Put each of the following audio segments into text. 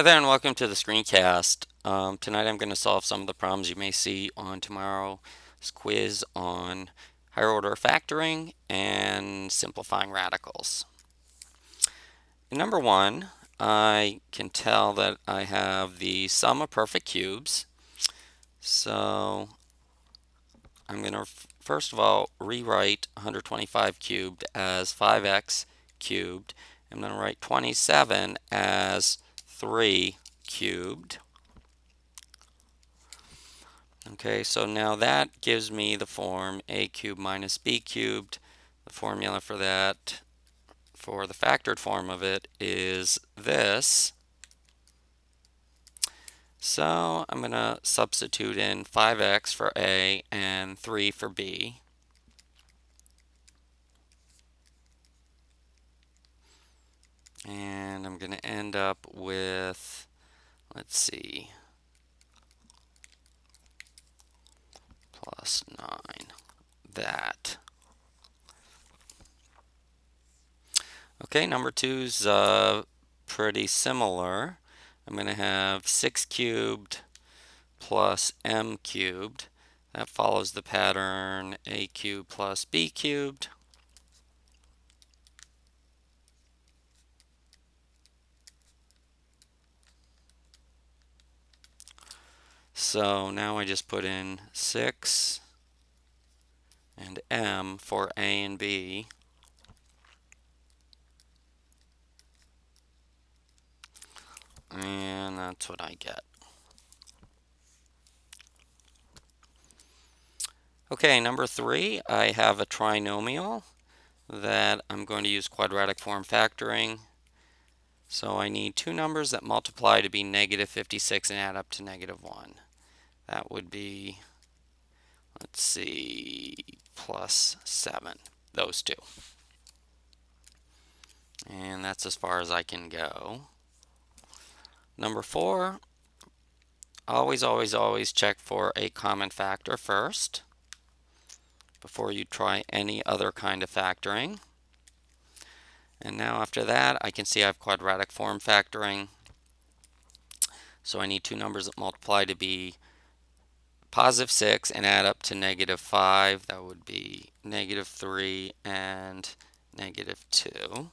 Hi there and welcome to the screencast. Tonight I'm going to solve some of the problems you may see on tomorrow's quiz on higher order factoring and simplifying radicals. In number one, I can tell that I have the sum of perfect cubes. So I'm going to first of all rewrite 125 cubed as 5x cubed. I'm going to write 27 as 3 cubed. Okay, so now that gives me the form a cubed minus b cubed. The formula for that, for the factored form of it, is this. So I'm going to substitute in 5x for a and 3 for b. And I'm going to end up with, let's see, plus 9. That. Okay, number two's pretty similar. I'm going to have 6 cubed plus m cubed. That follows the pattern a cubed plus b cubed. So now I just put in 6 and m for a and b. And that's what I get. Okay, number 3, I have a trinomial that I'm going to use quadratic form factoring. So I need two numbers that multiply to be negative 56 and add up to negative 1. That would be, let's see, plus 7. Those two. And that's as far as I can go. Number 4, always check for a common factor first before you try any other kind of factoring. And now after that, I can see I have quadratic form factoring. So I need two numbers that multiply to be positive 6 and add up to negative 5. That would be negative 3 and negative 2.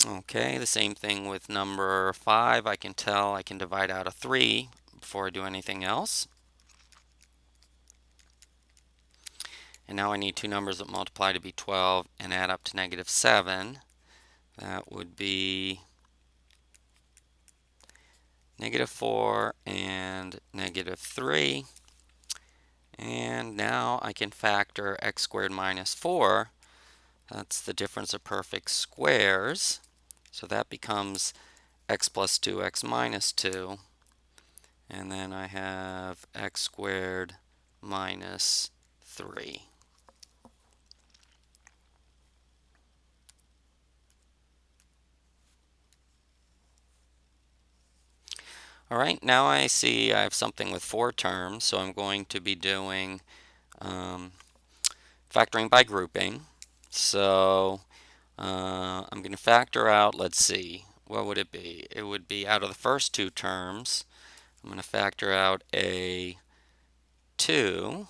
Okay, the same thing with number 5. I can tell I can divide out a 3 before I do anything else. And now I need two numbers that multiply to be 12 and add up to negative 7. That would be negative 4 and negative 3. And now I can factor x squared minus 4. That's the difference of perfect squares. So that becomes x plus 2x minus 2. And then I have x squared minus 3. All right, now I see I have something with 4 terms, so I'm going to be doing factoring by grouping. So I'm going to factor out, let's see, what would it be? It would be out of the first 2 terms, I'm going to factor out a 2,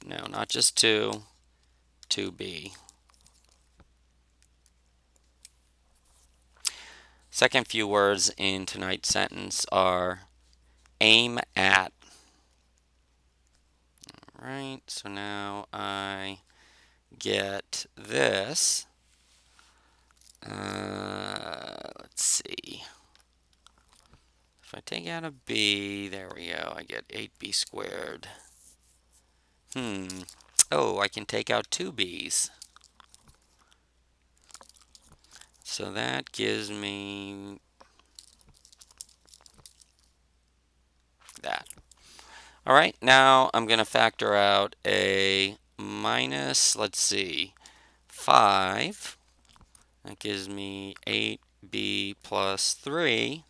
no, not just 2, 2b. Second few words in tonight's sentence are aim at. All right, so now I get this. Let's see. If I take out a b, there we go, I get 8b squared. Oh, I can take out two b's. So that gives me that. All right, now I'm going to factor out a minus, let's see, 5. That gives me 8b plus 3.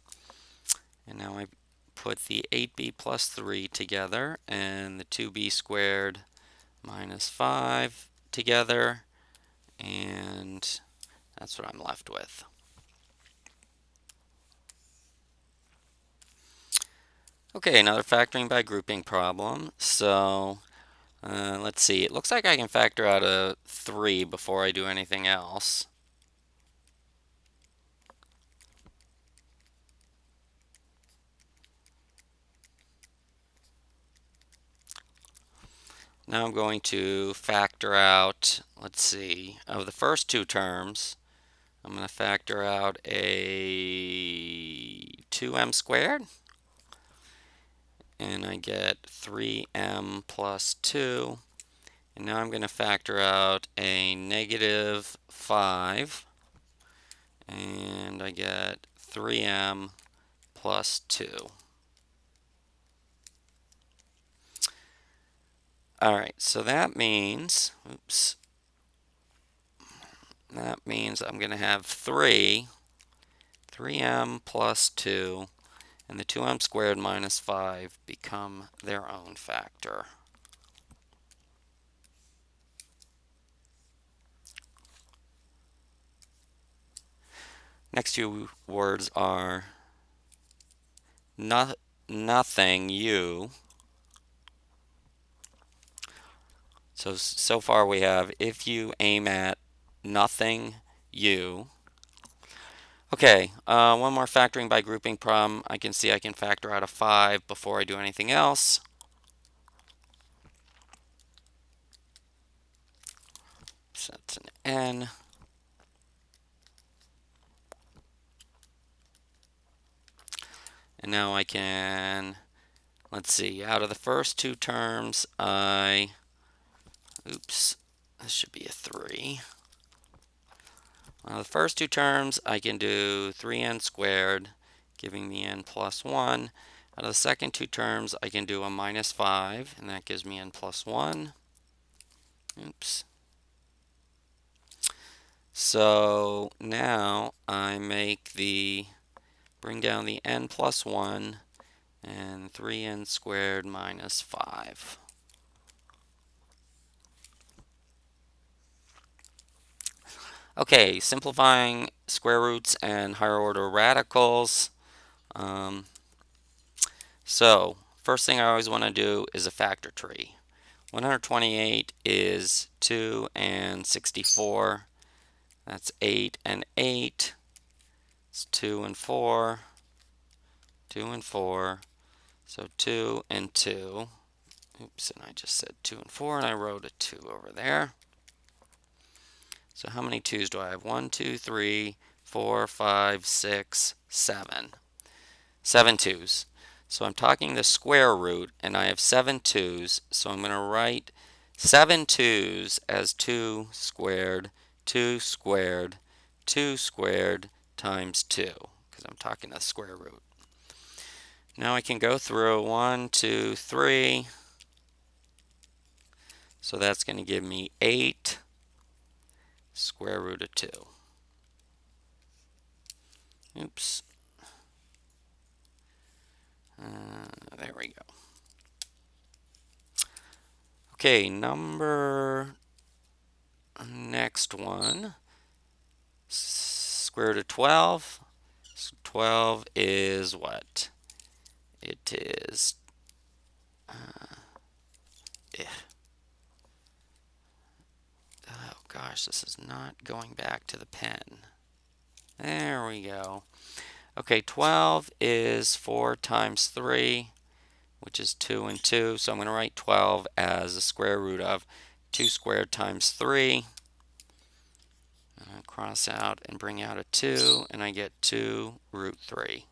And now I put the 8b plus 3 together and the 2b squared minus 5 together. and that's what I'm left with. Okay, another factoring by grouping problem. So let's see. It looks like I can factor out a 3 before I do anything else. Now I'm going to factor out, let's see, of the first two terms, I'm going to factor out a 2m squared, and I get 3m plus 2. And now I'm going to factor out a negative 5, and I get 3m plus 2. All right, so that means, that means I'm going to have 3m plus 2, and the 2m squared minus 5 become their own factor. Next two words are nothing u. So far we have if you aim at nothing u. Okay, one more factoring by grouping problem. I can see I can factor out a 5 before I do anything else. So that's an n. And now I can, let's see, out of the first two terms, oops, this should be a 3. The first two terms, I can do 3n squared, giving me n plus 1. Out of the second two terms, I can do a minus 5, and that gives me n plus 1. Oops. So now I bring down the n plus 1, and 3n squared minus 5. Okay, simplifying square roots and higher order radicals. So first thing I always want to do is a factor tree. 128 is 2 and 64. That's 8 and 8. It's 2 and 4. 2 and 4. So 2 and 2. Oops, and I just said 2 and 4, and I wrote a 2 over there. So how many 2's do I have? 1, 2, 3, 4, 5, 6, 7. 7 2's. So I'm talking the square root, and I have 7 2's. So I'm going to write 7 2's as 2 squared, 2 squared, 2 squared times 2, because I'm talking the square root. Now I can go through 1, 2, 3. So that's going to give me 8 square root of 2. Oops. There we go. Okay, next one, square root of 12. So 12 is what? It is, oh gosh, this is not going back to the pen. There we go. Okay, 12 is 4 times 3, which is 2 and 2. So I'm going to write 12 as the square root of 2 squared times 3. Cross out and bring out a 2, and I get 2 root 3.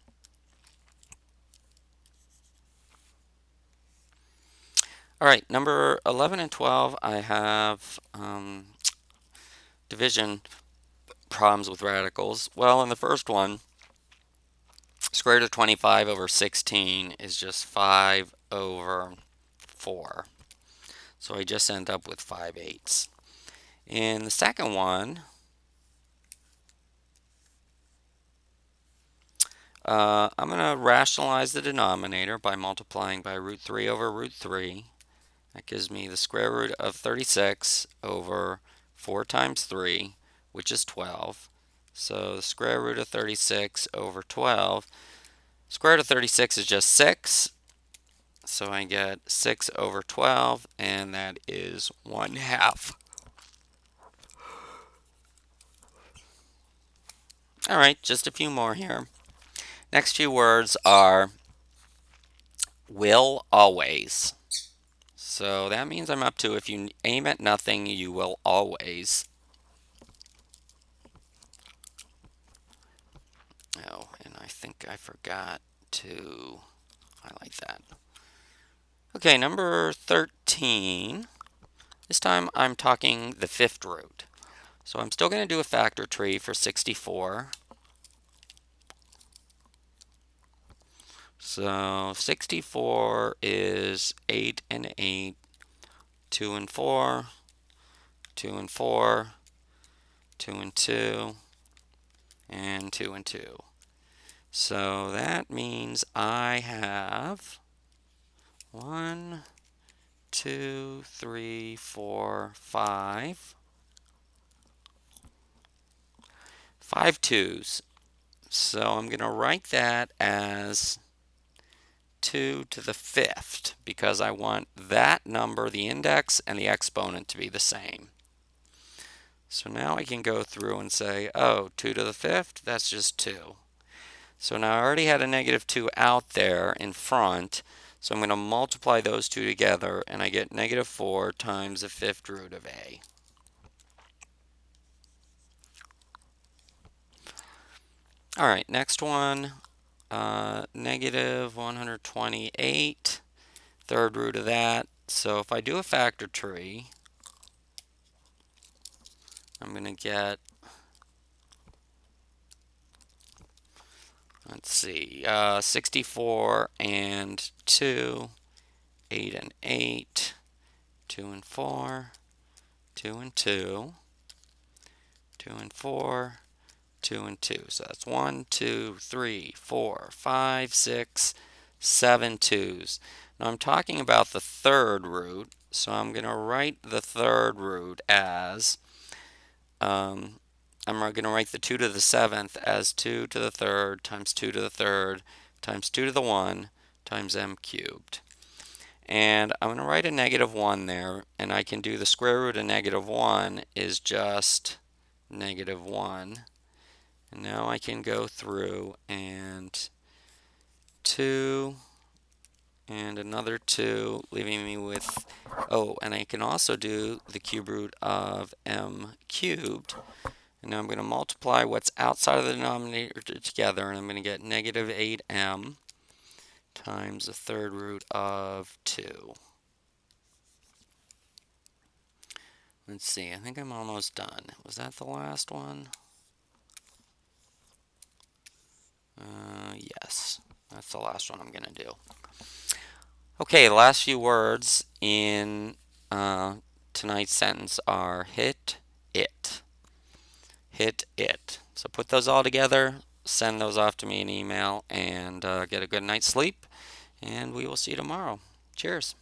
All right, number 11 and 12, I have division problems with radicals. Well, in the first one, square root of 25 over 16 is just 5 over 4. So I just end up with 5/8. In the second one, I'm going to rationalize the denominator by multiplying by root 3 over root 3. That gives me the square root of 36 over 4 times 3, which is 12. So the square root of 36 over 12. Square root of 36 is just 6. So I get 6 over 12, and that is 1/2. All right, just a few more here. Next few words are will always. So that means I'm up to if you aim at nothing, you will always. Oh, and I think I forgot to highlight that. Okay, number 13. This time I'm talking the fifth root. So I'm still going to do a factor tree for 64. So 64 is 8 and 8, 2 and 4, 2 and 4, 2 and 2, and 2 and 2. So that means I have 1, 2, 3, 4, 5. 5 twos. So I'm going to write that as 2 to the fifth because I want that number, the index, and the exponent to be the same. So now I can go through and say, oh, 2 to the fifth, that's just 2. So now I already had a negative 2 out there in front, so I'm going to multiply those two together, and I get negative 4 times the fifth root of a. All right, next one, negative 128, third root of that. So if I do a factor tree, I'm going to get, let's see, 64 and 2, 8 and 8, 2 and 4, 2 and 2, 2 and 4, 2 and 2. So that's 1, 2, 3, 4, 5, 6, 7 twos. Now I'm talking about the third root, so I'm going to write the third root as, I'm going to write the 2 to the seventh as 2 to the third times 2 to the third times 2 to the 1 times m cubed. And I'm going to write a negative 1 there, and I can do the square root of negative 1 is just negative 1. And now I can go through and 2 and another 2, leaving me with, oh, and I can also do the cube root of m cubed. And now I'm going to multiply what's outside of the denominator together, and I'm going to get negative 8m times the third root of 2. Let's see, I think I'm almost done. Was that the last one? Yes, that's the last one I'm going to do. Okay, the last few words in tonight's sentence are hit it. Hit it. So put those all together, send those off to me in email, and get a good night's sleep, and we will see you tomorrow. Cheers.